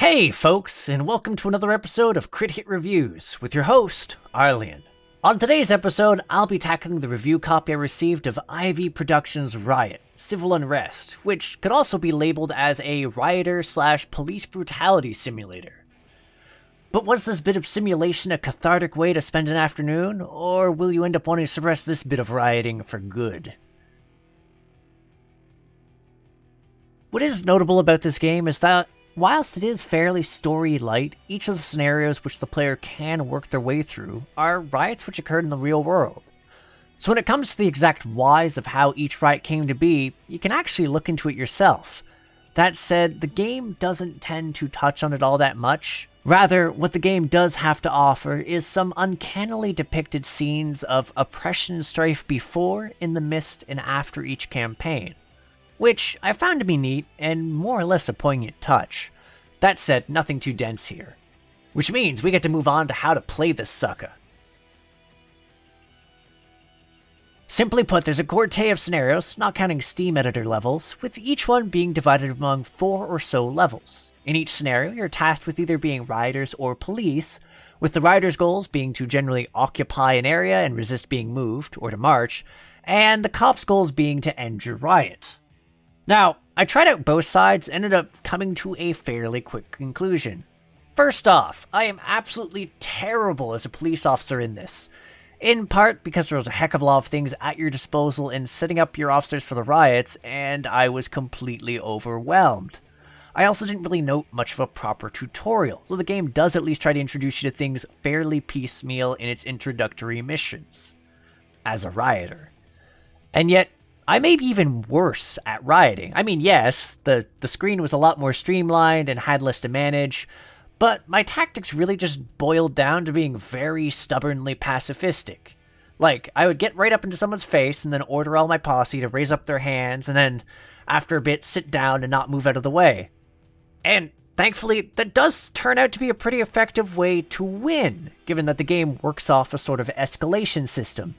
Hey folks, and welcome to another episode of Crit Hit Reviews with your host, Arlyeon. On today's episode, I'll be tackling the review copy I received of IV Productions' Riot, Civil Unrest, which could also be labeled as a rioter/police brutality simulator. But was this bit of simulation a cathartic way to spend an afternoon, or will you end up wanting to suppress this bit of rioting for good? What is notable about this game is that whilst it is fairly story-light, each of the scenarios which the player can work their way through are riots which occurred in the real world. So when it comes to the exact whys of how each riot came to be, you can actually look into it yourself. That said, the game doesn't tend to touch on it all that much. Rather, what the game does have to offer is some uncannily depicted scenes of oppression and strife before, in the midst, and after each campaign, which I found to be neat and more or less a poignant touch. That said, nothing too dense here. Which means we get to move on to how to play this sucker. Simply put, there's a cortege of scenarios, not counting Steam editor levels, with each one being divided among 4 or so levels. In each scenario, you're tasked with either being rioters or police, with the rioters' goals being to generally occupy an area and resist being moved, or to march, and the cops' goals being to end your riot. Now, I tried out both sides and ended up coming to a fairly quick conclusion. First off, I am absolutely terrible as a police officer in this. In part because there was a heck of a lot of things at your disposal in setting up your officers for the riots, and I was completely overwhelmed. I also didn't really note much of a proper tutorial, so the game does at least try to introduce you to things fairly piecemeal in its introductory missions, as a rioter. And yet, I may be even worse at rioting. I mean, yes, the screen was a lot more streamlined and had less to manage, but my tactics really just boiled down to being very stubbornly pacifistic. Like, I would get right up into someone's face and then order all my posse to raise up their hands, and then, after a bit, sit down and not move out of the way. And thankfully, that does turn out to be a pretty effective way to win, given that the game works off a sort of escalation system.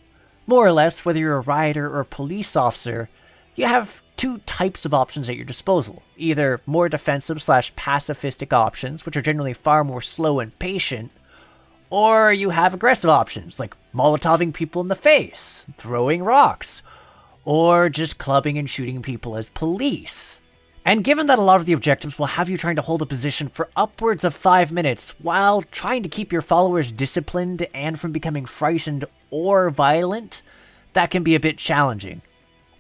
More or less, whether you're a rioter or a police officer, you have two types of options at your disposal. Either more defensive/pacifistic options, which are generally far more slow and patient, or you have aggressive options, like molotoving people in the face, throwing rocks, or just clubbing and shooting people as police. And given that a lot of the objectives will have you trying to hold a position for upwards of 5 minutes while trying to keep your followers disciplined and from becoming frightened or violent, that can be a bit challenging.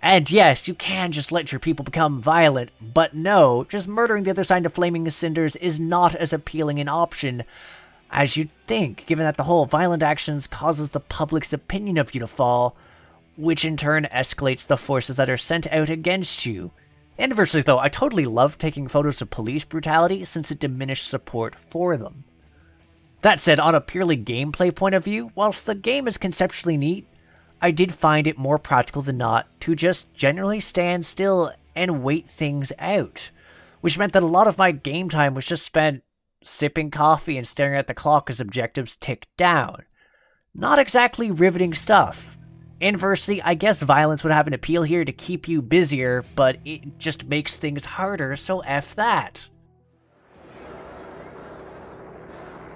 And yes, you can just let your people become violent, but no, just murdering the other side of flaming cinders is not as appealing an option as you'd think, given that the whole violent actions causes the public's opinion of you to fall, which in turn escalates the forces that are sent out against you. Inversely though, I totally love taking photos of police brutality since it diminished support for them. That said, on a purely gameplay point of view, whilst the game is conceptually neat, I did find it more practical than not to just generally stand still and wait things out, which meant that a lot of my game time was just spent sipping coffee and staring at the clock as objectives ticked down. Not exactly riveting stuff. Inversely, I guess violence would have an appeal here to keep you busier, but it just makes things harder, so F that.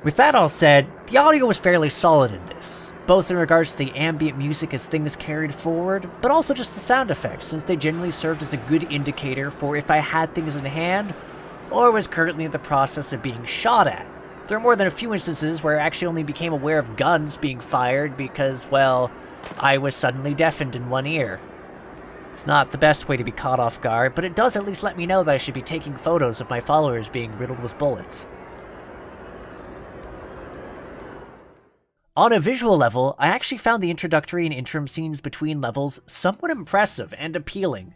With that all said, the audio was fairly solid in this, both in regards to the ambient music as things carried forward, but also just the sound effects, since they generally served as a good indicator for if I had things in hand, or was currently in the process of being shot at. There are more than a few instances where I actually only became aware of guns being fired because, well, I was suddenly deafened in one ear. It's not the best way to be caught off guard, but it does at least let me know that I should be taking photos of my followers being riddled with bullets. On a visual level, I actually found the introductory and interim scenes between levels somewhat impressive and appealing,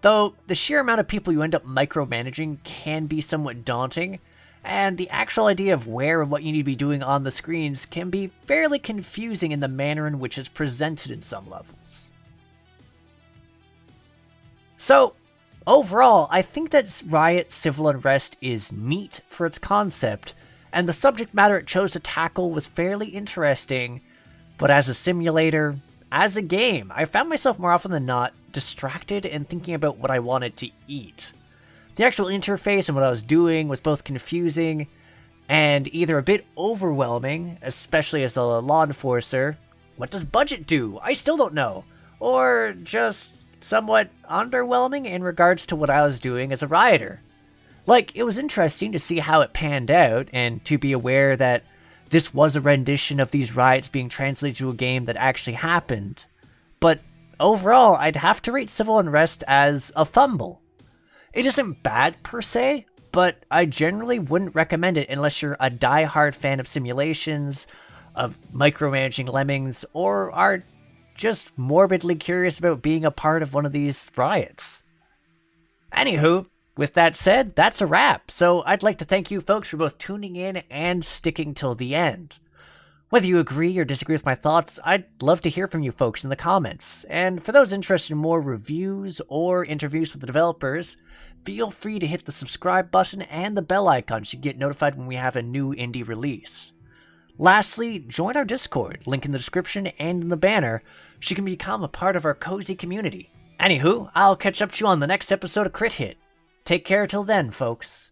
though the sheer amount of people you end up micromanaging can be somewhat daunting, and the actual idea of where and what you need to be doing on the screens can be fairly confusing in the manner in which it's presented in some levels. So, overall, I think that Riot Civil Unrest is neat for its concept, and the subject matter it chose to tackle was fairly interesting, but as a simulator, as a game, I found myself more often than not distracted and thinking about what I wanted to eat. The actual interface and what I was doing was both confusing and either a bit overwhelming, especially as a law enforcer. What does budget do? I still don't know. Or just somewhat underwhelming in regards to what I was doing as a rioter. Like, it was interesting to see how it panned out and to be aware that this was a rendition of these riots being translated to a game that actually happened. But overall, I'd have to rate Civil Unrest as a fumble. It isn't bad per se, but I generally wouldn't recommend it unless you're a die-hard fan of simulations, of micromanaging lemmings, or are just morbidly curious about being a part of one of these riots. Anywho, with that said, that's a wrap, so I'd like to thank you folks for both tuning in and sticking till the end. Whether you agree or disagree with my thoughts, I'd love to hear from you folks in the comments, and for those interested in more reviews or interviews with the developers, feel free to hit the subscribe button and the bell icon so you get notified when we have a new indie release. Lastly, join our Discord, link in the description and in the banner, so you can become a part of our cozy community. Anywho, I'll catch up to you on the next episode of Crit Hit. Take care till then, folks.